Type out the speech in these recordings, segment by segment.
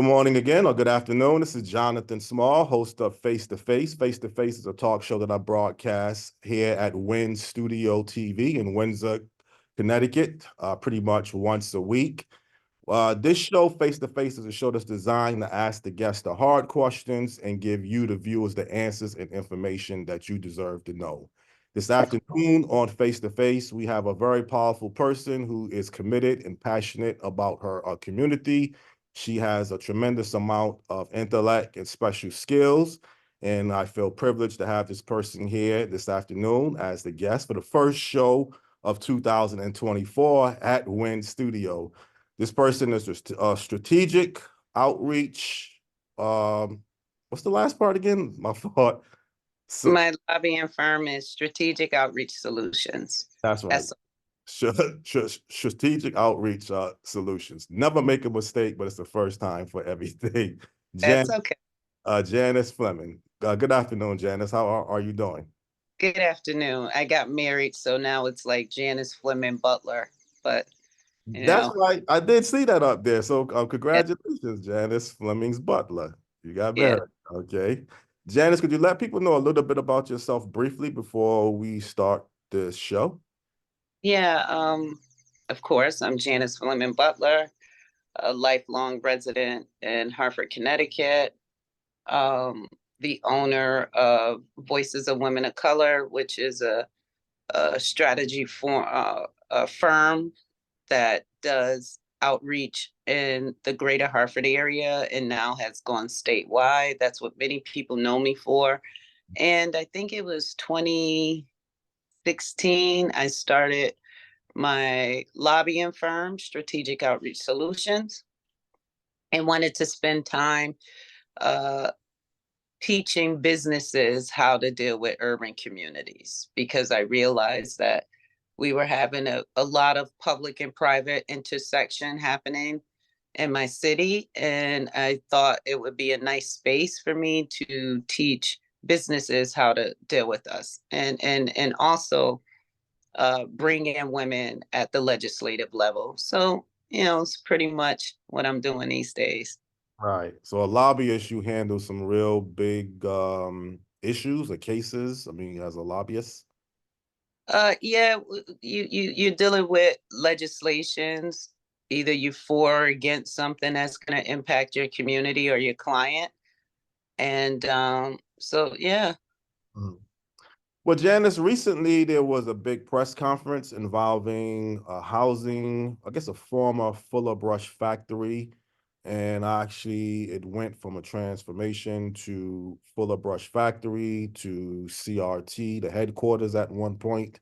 Good morning again, or good afternoon. This is Jonathan Small, host of Face to Face. Face to Face is a talk show that I broadcast here at Win Studio TV in Windsor, Connecticut, pretty much once a week. This show, Face to Face, is a show that's designed to ask the guests the hard questions and give you, the viewers, the answers and information that you deserve to know. This afternoon on Face to Face, we have a very powerful person who is committed and passionate about her community. She has a tremendous amount of intellect and special skills, and I feel privileged to have this person here this afternoon as the guest for the first show of 2024 at Win Studio. This person is a strategic outreach. What's the last part again? My fault. My lobbying firm is Strategic Outreach Solutions. That's right. Strategic outreach solutions. Never make a mistake, but it's the first time for everything. That's okay. Janice Flemming. Good afternoon, Janice. How are you doing? Good afternoon. I got married, so now it's like Janice Flemming Butler. But That's right. I did see that up there. So yeah, congratulations, Janice Flemming's Butler. You got yeah, married. Okay. Janice, could you let people know a little bit about yourself briefly before we start this show? yeah. Of course, I'm Janice Flemming Butler, a lifelong resident in Hartford, Connecticut. Um, the owner of Voices of Women of Color, which is a strategy for a firm that does outreach in the greater Hartford area and now has gone statewide. That's what many people know me for. And I think it was 2016, I started my lobbying firm, Strategic Outreach Solutions, and wanted to spend time uh, teaching businesses how to deal with urban communities because I realized that we were having a lot of public and private intersection happening in my city. And I thought it would be a nice space for me to teach businesses how to deal with us and also bring in women at the legislative level. So, it's pretty much what I'm doing these days. Right. So a lobbyist, you handle some real big issues or cases. I mean, as a lobbyist. Yeah, you're dealing with legislations, either you for or against something that's going to impact your community or your client, and so yeah. Mhm. Well, Janice, recently there was a big press conference involving housing, I guess a former Fuller Brush factory. And actually, it went from a transformation to Fuller Brush Factory to CRT, the headquarters at one point,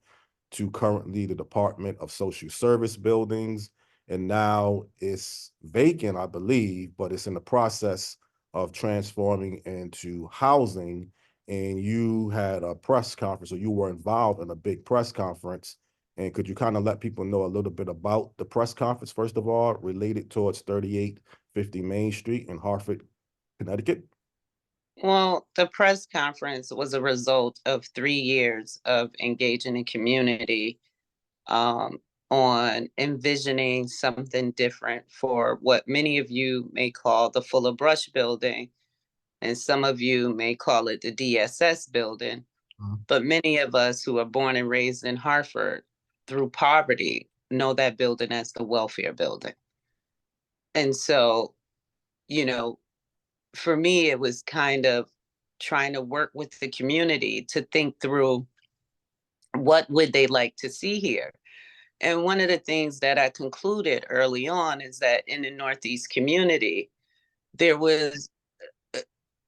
to currently the Department of Social Service buildings. And now it's vacant, I believe, but it's in the process of transforming into housing. And you had a press conference, or you were involved in a big press conference. And could you kind of let people know a little bit about the press conference, first of all, related towards 3850 Main Street in Hartford, Connecticut? Well, the press conference was a result of 3 years of engaging in community, um, on envisioning something different for what many of you may call the Fuller Brush building, and some of you may call it the DSS building. But many of us who are born and raised in Hartford through poverty know that building as the welfare building. And so, you know, for me, it was kind of trying to work with the community to think through what would they like to see here. And one of the things that I concluded early on is that in the Northeast community, there was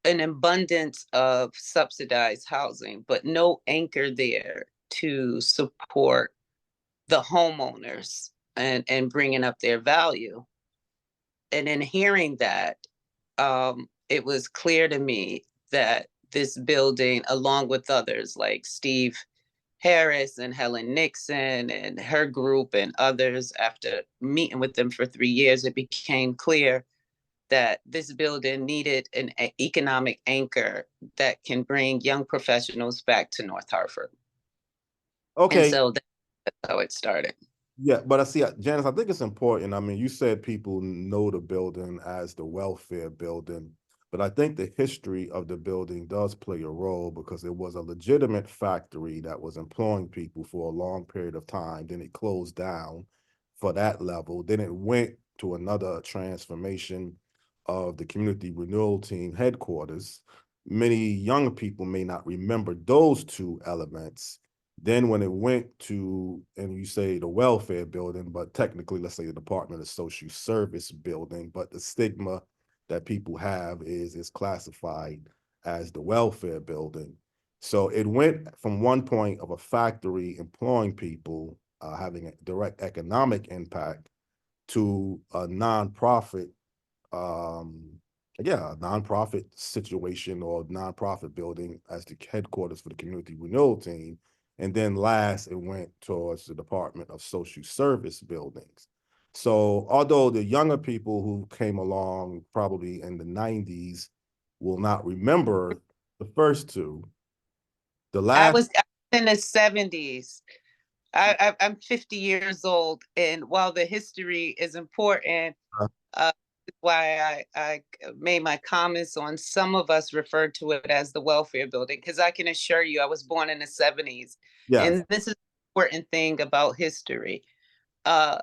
an abundance of subsidized housing, but no anchor there to support the homeowners and bringing up their value. And in hearing that, it was clear to me that this building, along with others like Steve Harris and Helen Nixon and her group and others, after meeting with them for 3 years, it became clear that this building needed an economic anchor that can bring young professionals back to North Hartford. And Okay. so that's how it started. Yeah, but I see, Janice, I think it's important. I mean, you said people know the building as the welfare building, but I think the history of the building does play a role because it was a legitimate factory that was employing people for a long period of time. Then it closed down for that level. Then it went to another transformation of the community renewal team headquarters. Many young people may not remember those two elements. Then when it went to, and you say the welfare building, but technically, let's say the Department of Social Service building, but the stigma that people have is it's classified as the welfare building. So it went from one point of a factory employing people, having a direct economic impact, to a nonprofit, um, yeah, a nonprofit situation or nonprofit building as the headquarters for the community renewal team. And then last, it went towards the Department of Social Service buildings. So although the younger people who came along probably in the 90s will not remember the first two, the I last, was in the 70s. I'm 50 years old, and while the history is important, uh, uh, why I made my comments on some of us referred to it as the welfare building, because I can assure you I was born in the 70s. yes, And this is the important thing about history. Uh,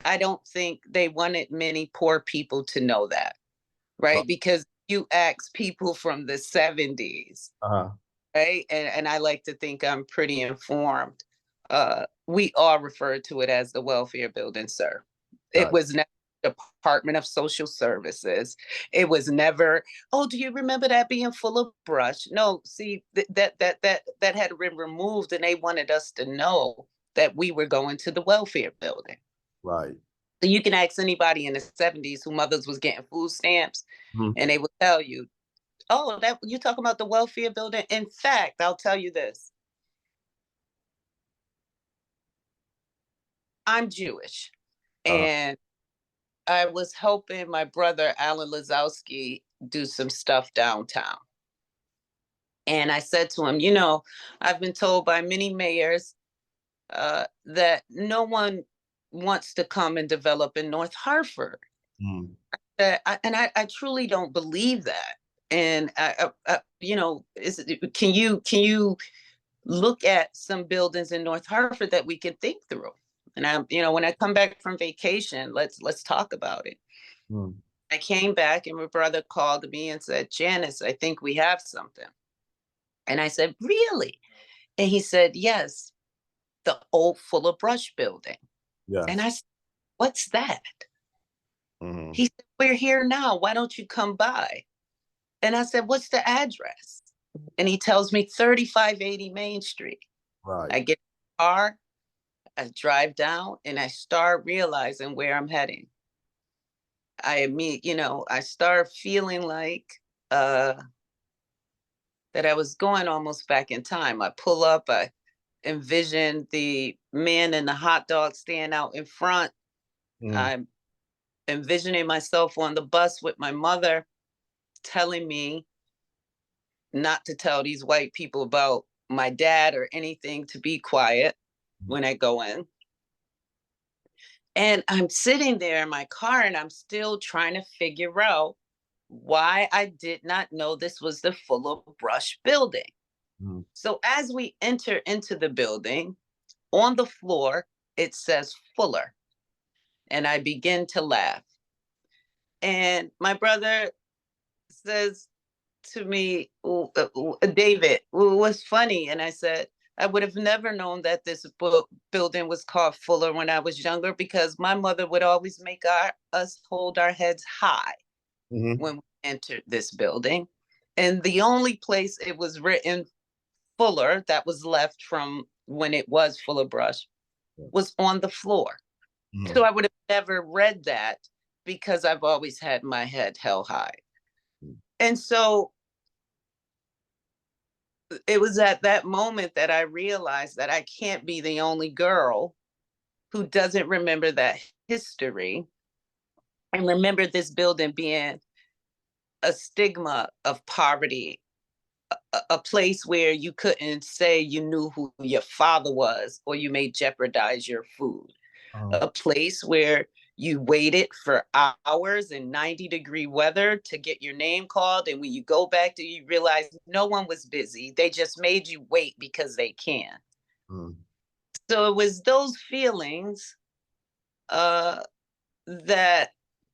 I don't think they wanted many poor people to know that, uh, right? Because you ask people from the 70s, uh, right? And I like to think I'm pretty informed. We all refer to it as the welfare building, sir. It got was never Department of Social Services. It was never, oh, do you remember that being full of brush? No, see, that had been removed, and they wanted us to know that we were going to the welfare building. right. So you can ask anybody in the 70s who mothers was getting food stamps, Mhm. and they will tell you, oh, that you talking about the welfare building? In fact, I'll tell you this. I'm Jewish, Uh, and I was helping my brother Alan Lazowski do some stuff downtown. And I said to him, I've been told by many mayors that no one wants to come and develop in North Hartford. mm, And I truly don't believe that. And can you look at some buildings in North Hartford that we can think through? And when I come back from vacation, let's talk about it. mm, I came back and my brother called me and said, Janice, I think we have something. And I said, really? And he said, yes, the old Fuller Brush building. And yes. I said, what's that? Mhm. He said, we're here now. Why don't you come by? And I said, what's the address? And he tells me 3580 Main Street. Right. I get in the car, I drive down, and I start realizing where I'm heading. I start feeling like uh, that I was going almost back in time. I pull up, I envision the man in the hot dog stand out in front. Mm, I'm envisioning myself on the bus with my mother telling me not to tell these white people about my dad or anything, to be quiet when I go in. And I'm sitting there in my car and I'm still trying to figure out why I did not know this was the Fuller Brush building. mm, So as we enter into the building, on the floor, it says Fuller. And I begin to laugh. And my brother says to me, David, what's funny? And I said, I would have never known that this building was called Fuller when I was younger, because my mother would always make us hold our heads high mhm. when we entered this building. And the only place it was written Fuller that was left from when it was Fuller Brush was on the floor. So Mhm. I would have never read that because I've always had my head held high. And so it was at that moment that I realized that I can't be the only girl who doesn't remember that history and remember this building being a stigma of poverty, a place where you couldn't say you knew who your father was or you may jeopardize your food. a place where you waited for hours in 90-degree weather to get your name called. And when you go back to, you realize no one was busy. They just made you wait because they can. So it was those feelings that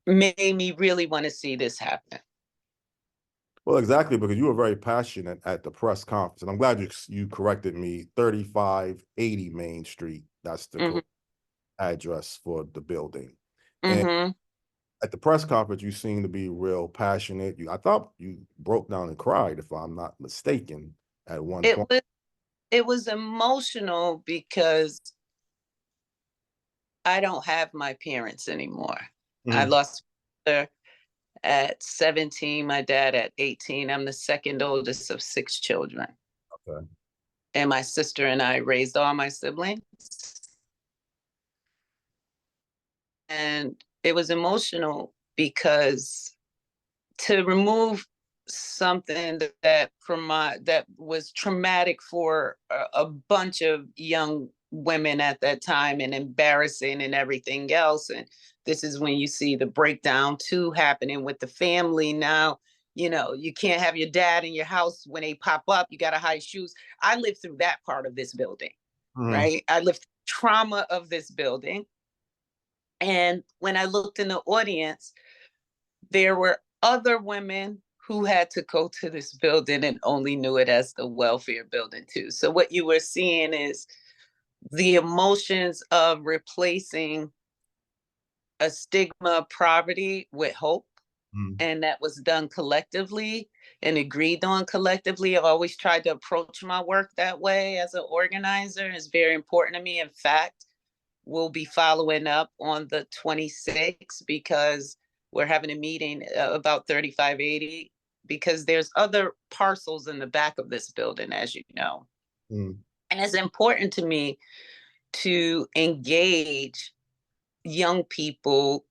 made me really want to see this happen. Well, exactly, because you were very passionate at the press conference, and I'm glad you corrected me. 3580 Main Street. That's the address for the building. And at the press conference, you seemed to be real passionate. I thought you broke down and cried, if I'm not mistaken, at one point. It was emotional because I don't have my parents anymore. I lost my mother at 17, my dad at 18. I'm the second oldest of 6 children. Okay. And my sister and I raised all my siblings. And it was emotional because to remove something that was traumatic for a bunch of young women at that time, and embarrassing and everything else. And this is when you see the breakdown too happening with the family now. You can't have your dad in your house when they pop up. You got to hide shoes. I lived through that part of this building, right? I lived through the trauma of this building. And when I looked in the audience, there were other women who had to go to this building and only knew it as the welfare building too. So what you were seeing is the emotions of replacing a stigma of poverty with hope. And that was done collectively and agreed on collectively. I've always tried to approach my work that way as an organizer. It's very important to me. In fact, we'll be following up on the 26th because we're having a meeting about 3580, because there's other parcels in the back of this building, as you know. And it's important to me to engage young people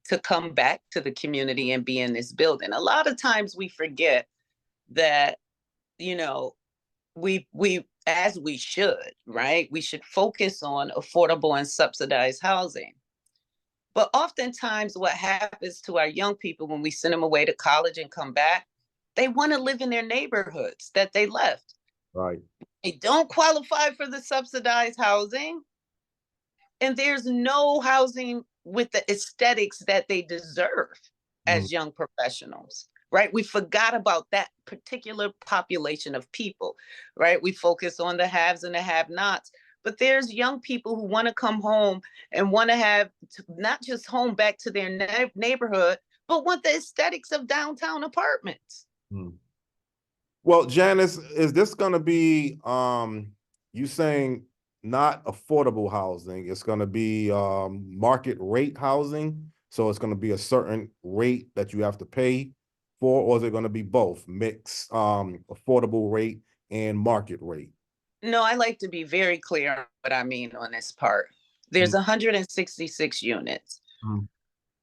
to come back to the community and be in this building. A lot of times we forget that, we as we should, right? We should focus on affordable and subsidized housing. But oftentimes what happens to our young people when we send them away to college and come back, they want to live in their neighborhoods that they left. Right. They don't qualify for the subsidized housing. And there's no housing with the aesthetics that they deserve as young professionals, right? We forgot about that particular population of people, right? We focus on the haves and the have-nots, but there's young people who want to come home and want to have not just home back to their neighborhood, but want the aesthetics of downtown apartments. Well, Janice, is this going to be, you saying not affordable housing, it's going to be market rate housing? So it's going to be a certain rate that you have to pay for, or is it going to be both, mixed affordable rate and market rate? No, I like to be very clear on what I mean on this part. There's 166 units.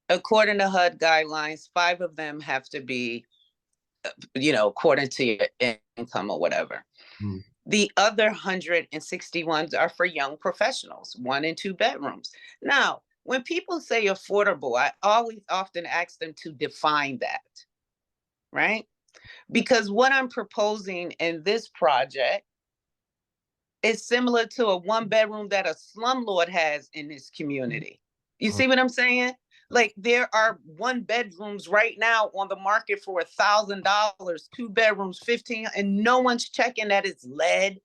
According to HUD guidelines, 5 of them have to be, according to your income or whatever. The other 161 are for young professionals, 1 and 2 bedrooms. Now, when people say affordable, I always often ask them to define that, right? Because what I'm proposing in this project is similar to a 1-bedroom that a slumlord has in this community. You see what I'm saying? Like, there are 1-bedrooms right now on the market for $1,000, 2 bedrooms, 15, and no one's checking that it's lead,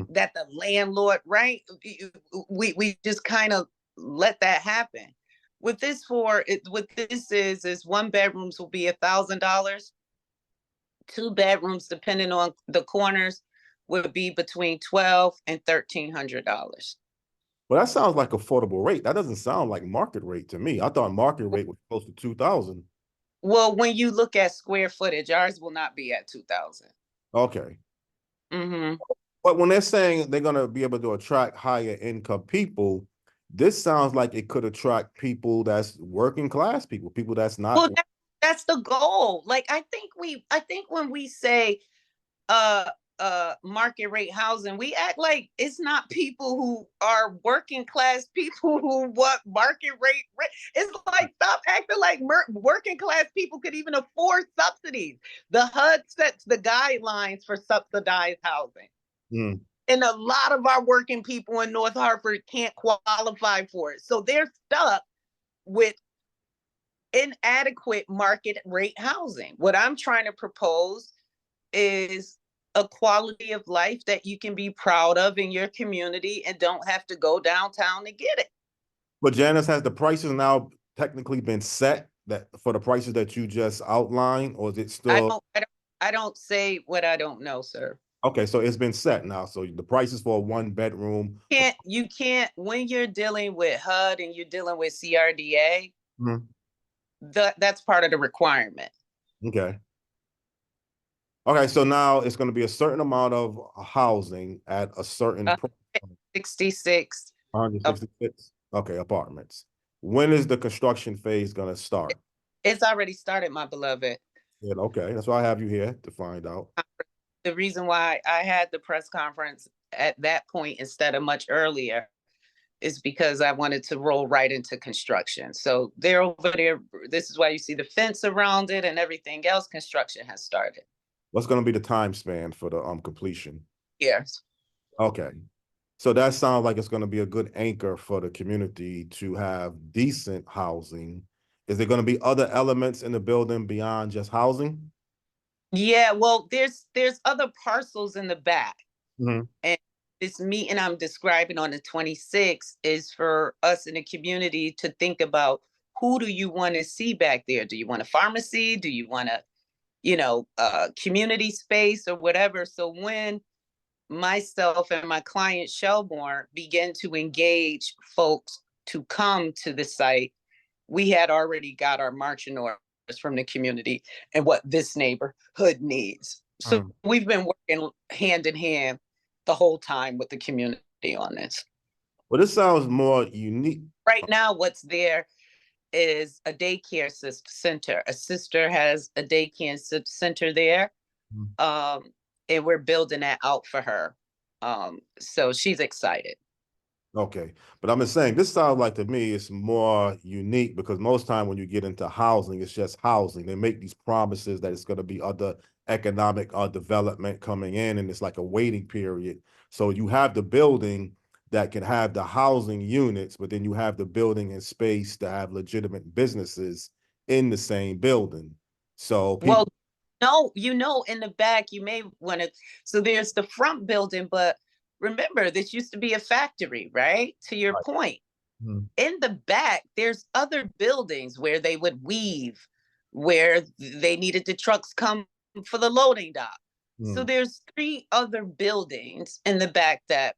that the landlord, right? We just kind of let that happen. What this is 1 bedrooms will be $1,000. 2 bedrooms, depending on the corners, would be between $1,200 and $1,300. Well, that sounds like affordable rate. That doesn't sound like market rate to me. I thought market rate was close to 2,000. Well, when you look at square footage, ours will not be at 2,000. Okay. But when they're saying they're going to be able to attract higher income people, this sounds like it could attract people that's working class people that's not. Well, that's the goal. Like, I think when we say market rate housing, we act like it's not people who are working class people who want market rate. It's like, stop acting like working class people could even afford subsidies. The HUD sets the guidelines for subsidized housing. Mm. And a lot of our working people in North Hartford can't qualify for it. So they're stuck with inadequate market rate housing. What I'm trying to propose is a quality of life that you can be proud of in your community and don't have to go downtown to get it. But Janice, has the prices now technically been set that for the prices that you just outlined, or is it I still? don't, I don't, I don't say what I don't know, sir. Okay, so it's been set now. So the prices for a 1 bedroom. You can't, when you're dealing with HUD and you're dealing with CRDA, Mhm. that's part of the requirement. Okay. Okay, so now it's going to be a certain amount of housing at a certain price. 66. 166. Okay, apartments. When is the construction phase going to start? It's already started, my beloved. Yeah, okay, that's why I have you here to find out. The reason why I had the press conference at that point instead of much earlier is because I wanted to roll right into construction. So they're over there. This is why you see the fence around it and everything else. Construction has started. What's going to be the time span for the completion? Yes. Okay. So that sounds like it's going to be a good anchor for the community to have decent housing. Is there going to be other elements in the building beyond just housing? Yeah, well, there's other parcels in the back. Mhm. And this meeting I'm describing on the 26th is for us in the community to think about, who do you want to see back there? Do you want a pharmacy? Do you want a, community space or whatever? So when myself and my client Shelbourne began to engage folks to come to the site, we had already got our marching orders from the community and what this neighborhood needs. So we've been working hand in hand the whole time with the community on this. Well, this sounds more unique. Right now, what's there is a daycare center. A sister has a daycare center there. And we're building that out for her. So she's excited. Okay, but I'm just saying this sounds like to me it's more unique because most time when you get into housing, it's just housing. They make these promises that it's going to be other economic development coming in, and it's like a waiting period. So you have the building that can have the housing units, but then you have the building and space to have legitimate businesses in the same building. So people. Well, no, in the back, you may want to. So there's the front building, but remember, this used to be a factory, right? To your Right. point. Mhm. In the back, there's other buildings where they would weave, where they needed the trucks come for the loading dock. So there's 3 other buildings in the back that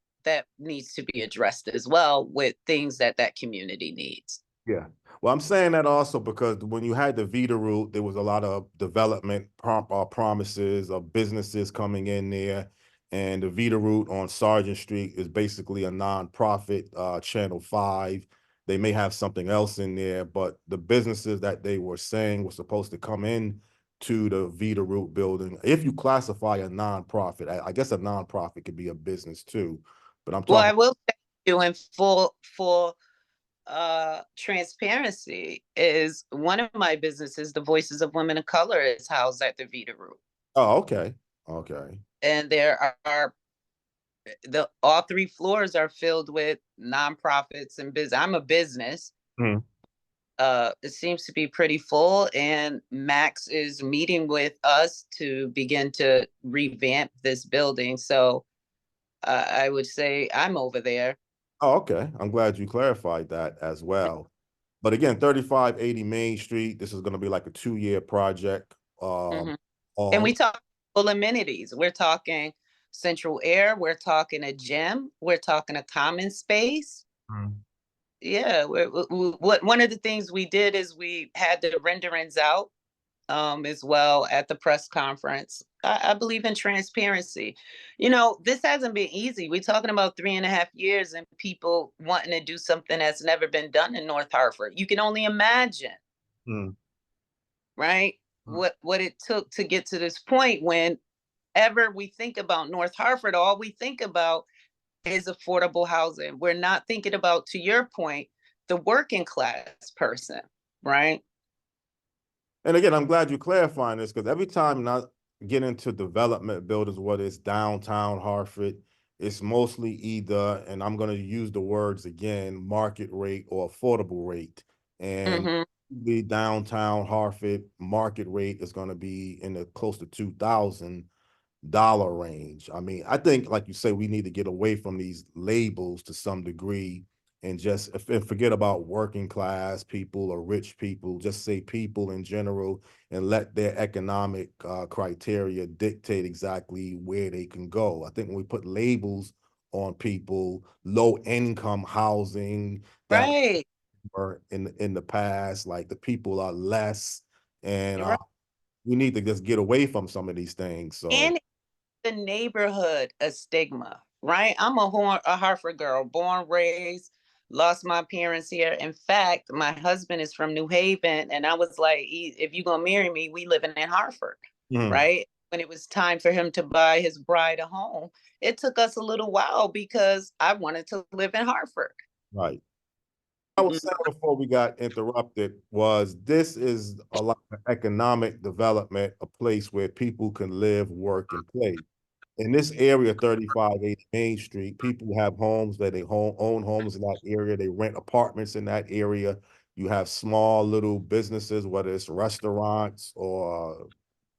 needs to be addressed as well, with things that community needs. Yeah. Well, I'm saying that also because when you had the Vita route, there was a lot of development promises of businesses coming in there. And the Vita route on Sargent Street is basically a nonprofit, Channel 5. They may have something else in there, but the businesses that they were saying were supposed to come in to the Vita route building, if you classify a nonprofit, I guess a nonprofit could be a business too. But I'm Well, talking. I will say you in full transparency, is one of my businesses, the Voices of Women of Color, is housed at the Vita Root. Oh, okay. Okay. And there are all 3 floors are filled with nonprofits and business. I'm a business. Mhm. It seems to be pretty full, and Max is meeting with us to begin to revamp this building. So I would say I'm over there. Oh, okay. I'm glad you clarified that as well. But again, 3580 Main Street, this is going to be like a 2-year project. Mhm. And All we talk full amenities. We're talking central air. We're talking a gym. We're talking a common space. Mhm. Yeah. One of the things we did is we had the renderings out as well at the press conference. I believe in transparency. This hasn't been easy. We're talking about 3.5 years and people wanting to do something that's never been done in North Hartford. You can only imagine, Mhm. right? What it took to get to this point when whenever we think about North Hartford, all we think about is affordable housing. We're not thinking about, to your point, the working class person, right? And again, I'm glad you're clarifying this because every time I get into development buildings, whether it's downtown Hartford, it's mostly either, and I'm going to use the words again, market rate or affordable rate. And Mm-hmm. the downtown Hartford market rate is going to be in the close to $2,000 range. I mean, I think, like you say, we need to get away from these labels to some degree and just and forget about working class people or rich people. Just say people in general and let their economic criteria dictate exactly where they can go. I think when we put labels on people, low income housing that Right. were in the past, like the people are less, and You're right. we need to just get away from some of these things. So. And the neighborhood a stigma, right? I'm a Hartford girl, born, raised, lost my parents here. In fact, my husband is from New Haven, and I was like, if you're gonna marry me, we living in Hartford, Mhm. right? When it was time for him to buy his bride a home, it took us a little while because I wanted to live in Hartford. Right. I was saying before we got interrupted was this is a lot of economic development, a place where people can live, work, and play. In this area, 3580 Main Street, people have homes that they own homes in that area. They rent apartments in that area. You have small little businesses, whether it's restaurants or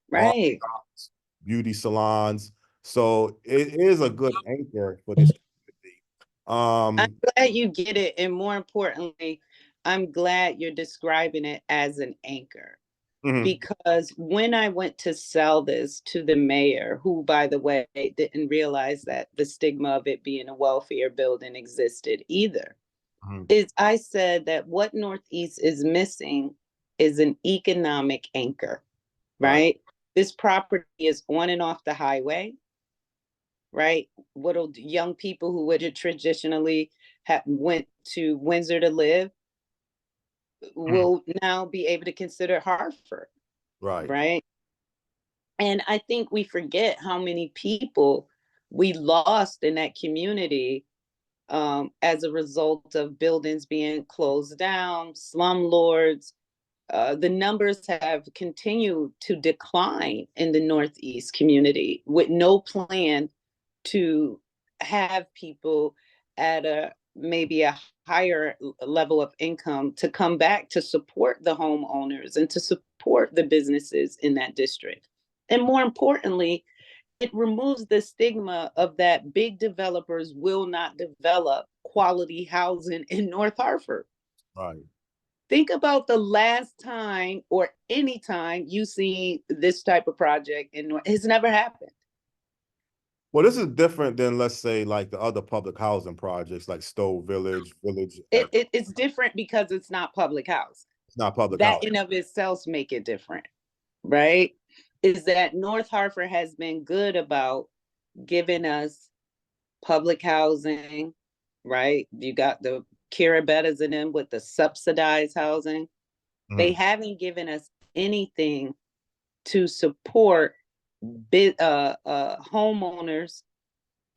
bar Right. shops, beauty salons. So it is a good anchor for this community. I'm Um, glad you get it. And more importantly, I'm glad you're describing it as an anchor. mhm, Because when I went to sell this to the mayor, who, by the way, didn't realize that the stigma of it being a welfare building existed either, mhm, is I said that what Northeast is missing is an economic anchor, right. right? This property is on and off the highway, right? What young people who would have traditionally have went to Windsor to live Mhm. will now be able to consider Hartford, Right. right? And I think we forget how many people we lost in that community as a result of buildings being closed down, slumlords. The numbers have continued to decline in the Northeast community with no plan to have people at a maybe a higher level of income to come back to support the homeowners and to support the businesses in that district. And more importantly, it removes the stigma of that big developers will not develop quality housing in North Hartford. Right. Think about the last time or any time you see this type of project in North. It's never happened. Well, this is different than, let's say, like the other public housing projects like Stowe Village, It's different because it's not public house. it's not public That housing. in of itself make it different, right? Is that North Hartford has been good about giving us public housing, right? You got the Carabetas in them with the subsidized housing. They Mhm. haven't given us anything to support homeowners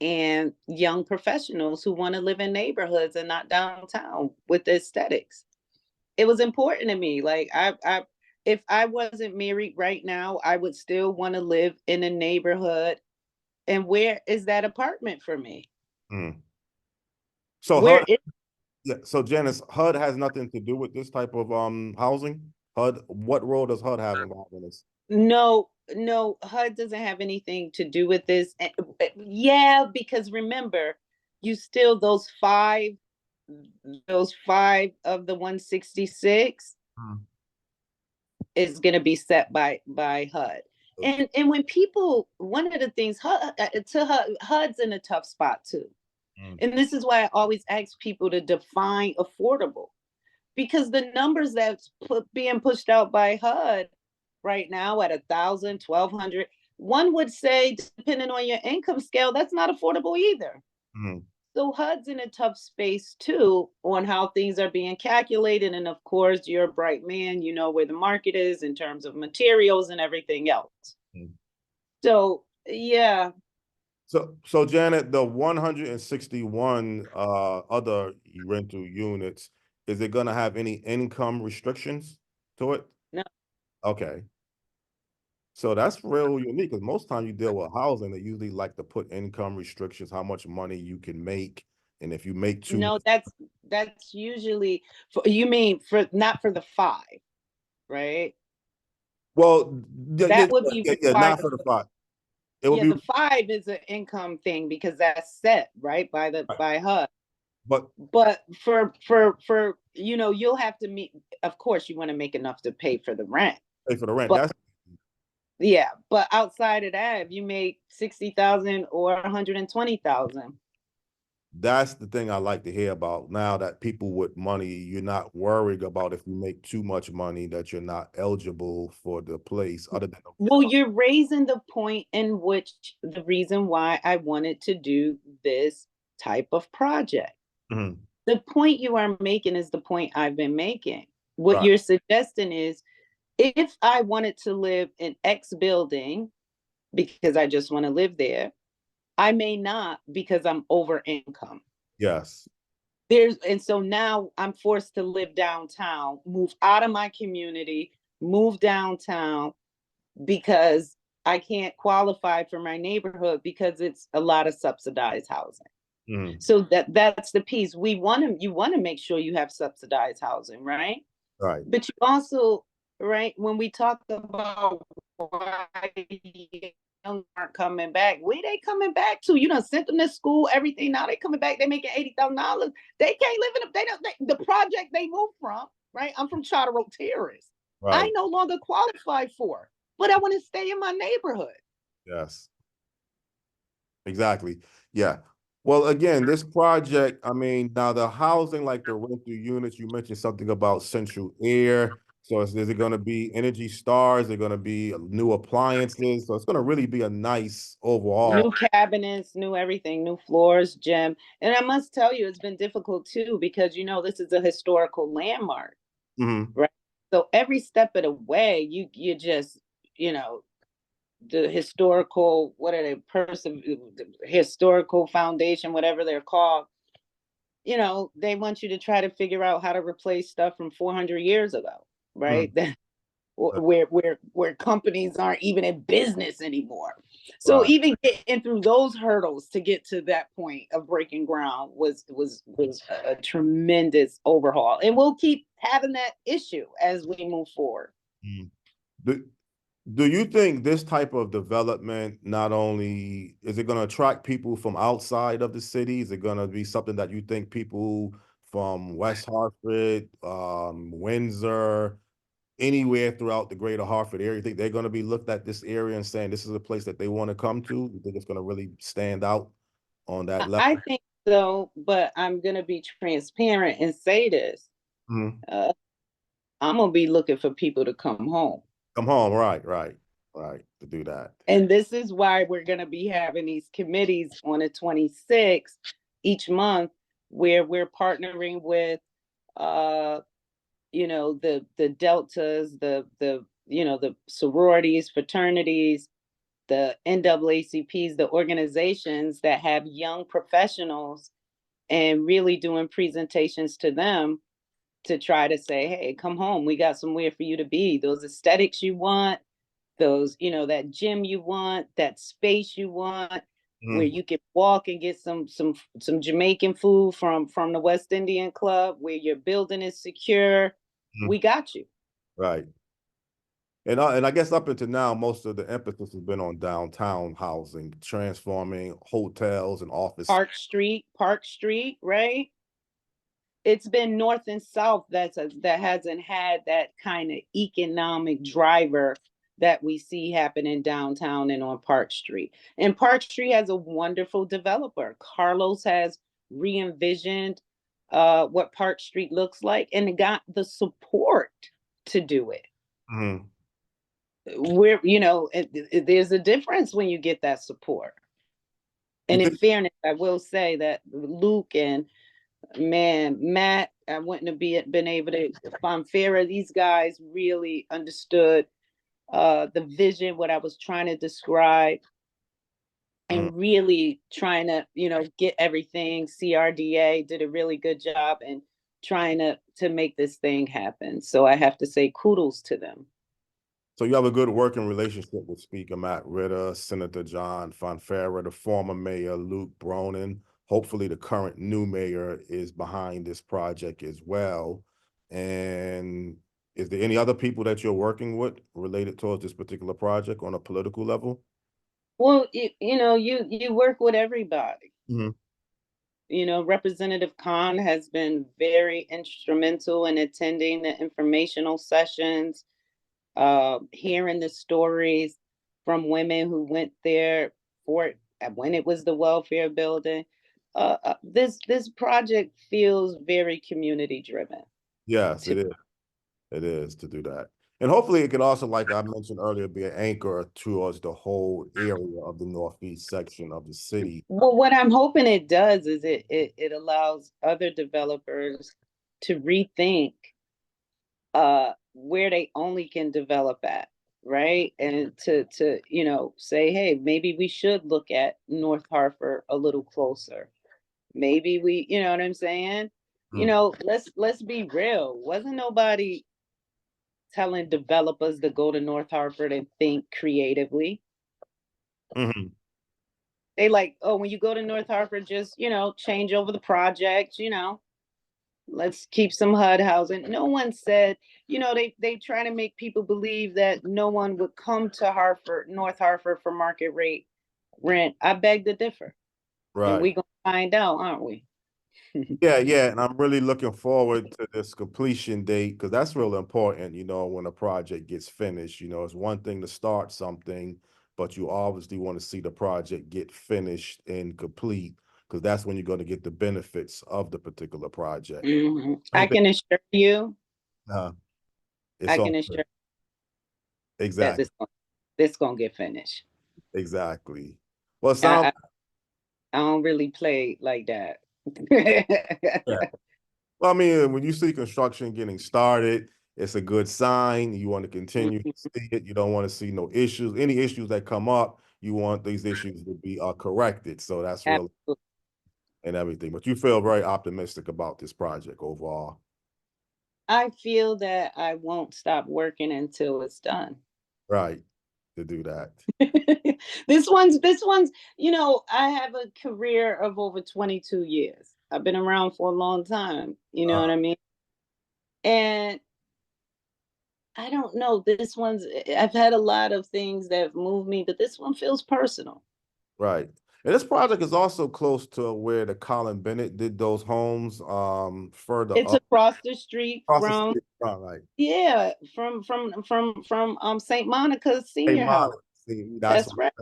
and young professionals who want to live in neighborhoods and not downtown with the aesthetics. It was important to me. Like if I wasn't married right now, I would still want to live in a neighborhood. And where is that apartment for me? Mhm. So Where HUD, is yeah, so Janice, HUD has nothing to do with this type of housing. HUD, what role does HUD have involved in this? no, HUD doesn't have anything to do with this. Yeah, because remember, you still those five of the 166 Mhm. is going to be set by HUD. And when people, one of the things HUD's in a tough spot too. Mhm. And this is why I always ask people to define affordable, because the numbers that's being pushed out by HUD right now at 1,000, 1,200, one would say, depending on your income scale, that's not affordable either. Mhm. So HUD's in a tough space too on how things are being calculated. And of course, you're a bright man, you know where the market is in terms of materials and everything else. Mhm. So Yeah. So Janet, the 161 other rental units, is it gonna have any income restrictions to it? No, Okay. So that's real unique because most times you deal with housing, they usually like to put income restrictions, how much money you can make. And if you make too no, much, that's usually for, you mean for, not for the five, right? well, yeah, yeah, That would be yeah, required. not for the five. It will Yeah, be, the five is an income thing because that's set, right, by the by HUD. but But for you'll have to meet, of course you want to make enough to pay for the rent. pay for the rent. But yeah, but outside of that, if you make 60,000 or 120,000, That's the thing I like to hear about now that people with money, you're not worried about if you make too much money that you're not eligible for the place other than well, you're raising the point in which the reason why I wanted to do this type of project. Mhm. The point you are making is the point I've been making. What Right. you're suggesting is, if I wanted to live in X building because I just want to live there, I may not because I'm over income. Yes. And so now I'm forced to live downtown, move out of my community, move downtown because I can't qualify for my neighborhood because it's a lot of subsidized housing. Mhm. So that's the piece. You want to make sure you have subsidized housing, right? Right. But you also, right, when we talk about why young aren't coming back, where they coming back to? You done sent them to school, everything. Now they coming back, they making $80,000. They can't live in the project they moved from, right? I'm from Charter Oak Terrace. I Right. no longer qualify for, but I want to stay in my neighborhood. Yes. Exactly. Yeah. Well, again, this project, I mean, now the housing, like the rental units, you mentioned something about central air. So is it going to be Energy Stars? Is it going to be new appliances? So it's going to really be a nice overall. New cabinets, new everything, new floors, gym. And I must tell you, it's been difficult too, because this is a historical landmark, Mhm. right? So every step of the way, you just, you know, the historical, what are they, the historical foundation, whatever they're called, they want you to try to figure out how to replace stuff from 400 years ago, right? Mhm. Where companies aren't even in business anymore. So Right. even getting through those hurdles to get to that point of breaking ground was a tremendous overhaul, and we'll keep having that issue as we move forward. Mhm. Do, do you think this type of development not only is it going to attract people from outside of the city? Is it going to be something that you think people from West Hartford, Windsor, anywhere throughout the greater Hartford area, you think they're going to be looked at this area and saying this is a place that they want to come to? You think it's going to really stand out on that I level? think so, but I'm gonna be transparent and say this: Mhm. uh, I'm gonna be looking for people to come home. Come home, right, right, right, to do that. And this is why we're going to be having these committees on the 26th each month, where we're partnering with uh the deltas, the sororities, fraternities, the NAACPs, the organizations that have young professionals, and really doing presentations to them to try to say, hey, come home, we got somewhere for you to be, those aesthetics you want, those, that gym you want, that space you want, where Mhm. you can walk and get some Jamaican food from the West Indian Club, where your building is secure. Mhm. We got you. Right. And I guess up until now, most of the emphasis has been on downtown housing, transforming hotels and office. Park Street, right? It's been north and south that hasn't had that kind of economic driver that we see happening downtown and on Park Street. And Park Street has a wonderful developer. Carlos has re-envisioned what Park Street looks like and got the support to do it. Mhm. There's a difference when you get that support. You And in think? fairness, I will say that Luke and Matt, I wouldn't have been able to, Fonfera, these guys really understood the vision, what I was trying to describe. Mm. and really trying to, get everything. CRDA did a really good job in trying to make this thing happen. So I have to say kudos to them. So you have a good working relationship with Speaker Matt Ritter, Senator John Fonfara, the former mayor Luke Bronin. Hopefully the current new mayor is behind this project as well. And is there any other people that you're working with related towards this particular project on a political level? Well, you work with everybody. Mhm. Representative Khan has been very instrumental in attending the informational sessions, hearing the stories from women who went there for when it was the welfare building. This project feels very community driven. Yes, it is. It is to do that. And hopefully it can also, like I mentioned earlier, be an anchor towards the whole area of the northeast section of the city. Well, what I'm hoping it does is it allows other developers to rethink where they only can develop at, right? And to say, hey, maybe we should look at North Hartford a little closer. Maybe we, you know what I'm saying? Mm. Let's be real. Wasn't nobody telling developers to go to North Hartford and think creatively. Mhm. They like, oh, when you go to North Hartford, just, change over the project, let's keep some HUD housing. No one said, they try to make people believe that no one would come to Hartford, North Hartford for market rate rent. I beg to differ. And Right. we gonna find out, aren't we? Yeah, yeah. And I'm really looking forward to this completion date because that's real important, when a project gets finished. It's one thing to start something, but you obviously want to see the project get finished and complete because that's when you're going to get the benefits of the particular project. I I hope it, can assure you, uh, it's I all can good. assure that Exactly. this gonna get finished. Exactly. Well, it I, sounds, I, I don't really play like that. yeah. Well, I mean, when you see construction getting started, it's a good sign. You want to continue to see it. You don't want to see no issues. Any issues that come up, you want these issues to be corrected. So that's real Absolutely. and everything. But you feel very optimistic about this project overall. I feel that I won't stop working until it's done. Right. To do that. This one's, I have a career of over 22 years. I've been around for a long time, you know Uh, what I mean? And I don't know, I've had a lot of things that have moved me, but this one feels personal. right. And this project is also close to where the Colin Bennett did those homes further It's up across the street across the from, street. Right. yeah, from St. Monica's Hey, senior house. Molly. See, That's right.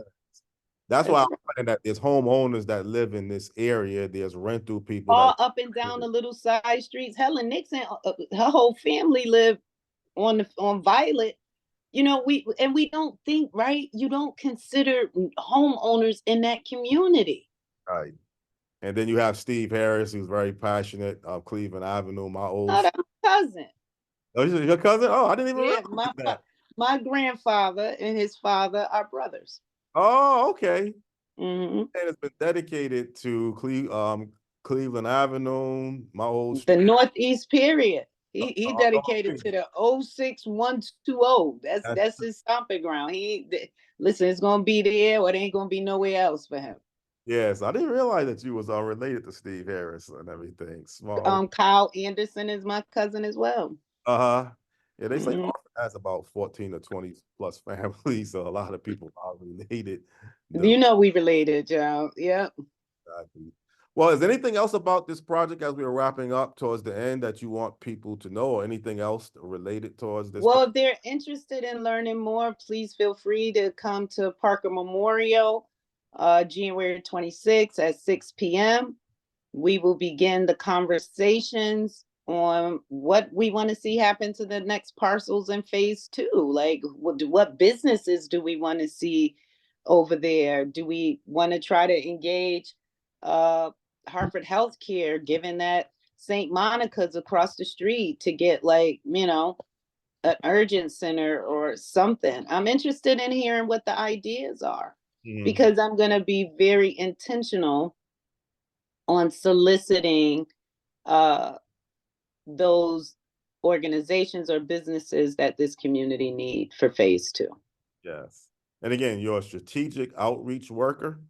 that's why I'm That's right. saying that there's homeowners that live in this area. There's rental people that All up and down the little side streets. Helen Nixon, her whole family lived on Violet. We don't think, right. You don't consider homeowners in that community. right. And then you have Steve Harris, who's very passionate of Cleveland Avenue, my old. Oh, that's my cousin. Oh, your cousin? Oh, I didn't even Yeah, realize that. my grandfather and his father are brothers. Oh, okay. Hmm. And it's been dedicated to Cleveland Avenue, my old The street. Northeast period. Uh, He uh, dedicated to the 06120. uh, That's his stomping ground. Listen, it's gonna be there, or it ain't gonna be nowhere else for him. yes, I didn't realize that you was related to Steve Harris and everything. Small. Kyle Anderson is my cousin as well. Uh-huh. Yeah, they say Hmm. Austin has about 14 or 20 plus families, so a lot of people are related. We related, Joe. Yep. Exactly. Well, is there anything else about this project as we are wrapping up towards the end that you want people to know, or anything else related towards this Well, if they're interested in learning more, please feel free to come to Parker Memorial, January 26th at 6 p.m. We will begin the conversations on what we want to see happen to the next parcels in phase two. Like, what businesses do we want to see over there? Do we want to try to engage uh, Hartford Healthcare, given that St. Monica's across the street, to get, like, an urgent center or something? I'm interested in hearing what the ideas are. Mhm. because I'm going to be very intentional on soliciting uh, those organizations or businesses that this community need for phase two. Yes. And again, you're a strategic outreach worker.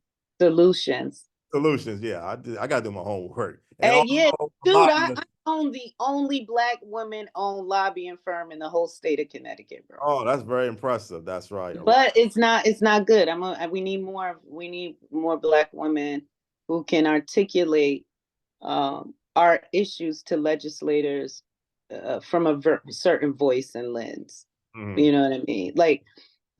Solutions. Solutions, yeah, I gotta do my homework. And And yeah, also dude, I lobbyist. own the only Black woman-owned lobbying firm in the whole state of Connecticut, bro. Oh, that's very impressive. That's right. A lot. But it's not good. We need more Black women who can articulate our issues to legislators from a certain voice and lens. You Mhm. know what I mean? Like,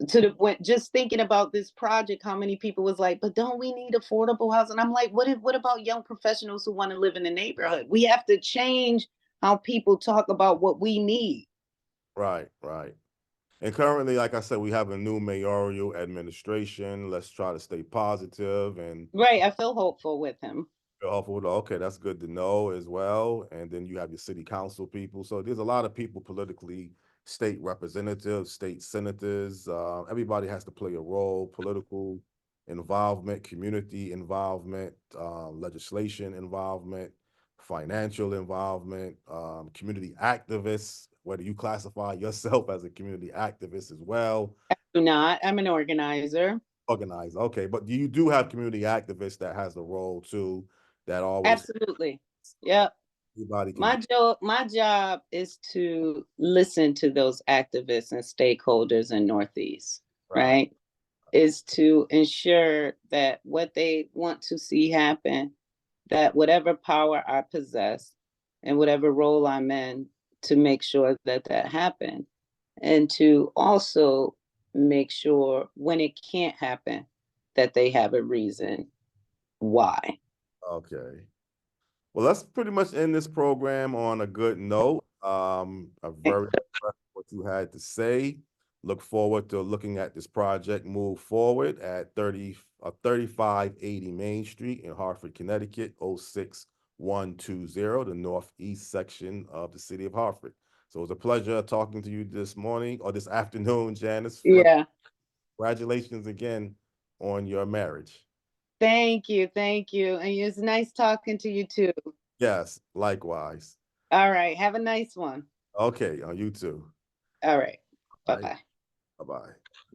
to the when just thinking about this project, how many people was like, but don't we need affordable housing? I'm like, what about young professionals who want to live in the neighborhood? We have to change how people talk about what we need. Right, right. And currently, like I said, we have a new mayoral administration. Let's try to stay positive and Right. I feel hopeful with him. hopeful. Okay, that's good to know as well. And then you have your city council people. So there's a lot of people politically, state representatives, state senators. Everybody has to play a role, political involvement, community involvement, legislation involvement, financial involvement, community activists, whether you classify yourself as a community activist as well. Do not. I'm an organizer. Organize. Okay, but you do have community activists that has a role too, that always Absolutely. Yep. everybody can be My job is to listen to those activists and stakeholders in Northeast, right. right? Is to ensure that what they want to see happen, that whatever power I possess and whatever role I'm in, to make sure that that happen, and to also make sure when it can't happen that they have a reason why. Okay. Well, let's pretty much end this program on a good note. A very impressed what you had to say. Look forward to looking at this project move forward at 3580 Main Street in Hartford, Connecticut, 06120, the northeast section of the city of Hartford. So it was a pleasure talking to you this morning or this afternoon, Janice. Yeah. Congratulations again on your marriage. Thank you. Thank you. And it's nice talking to you too. Yes, likewise. All right. Have a nice one. Okay, on you too. All right. All Bye right, bye. bye-bye.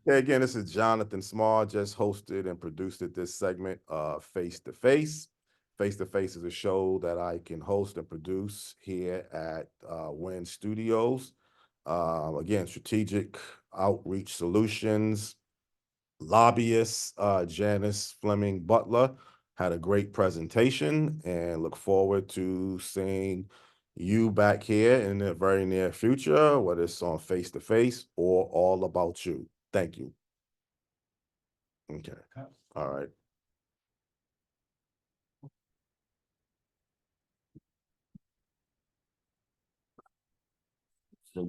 Okay, again, this is Jonathan Small, just hosted and produced this segment of Face to Face. Face to Face is a show that I can host and produce here at Win Studios. Again, strategic outreach solutions, lobbyists, Janice Flemming Butler had a great presentation and look forward to seeing you back here in the very near future, whether it's on Face to Face or All About You. Thank you. Okay. All right. So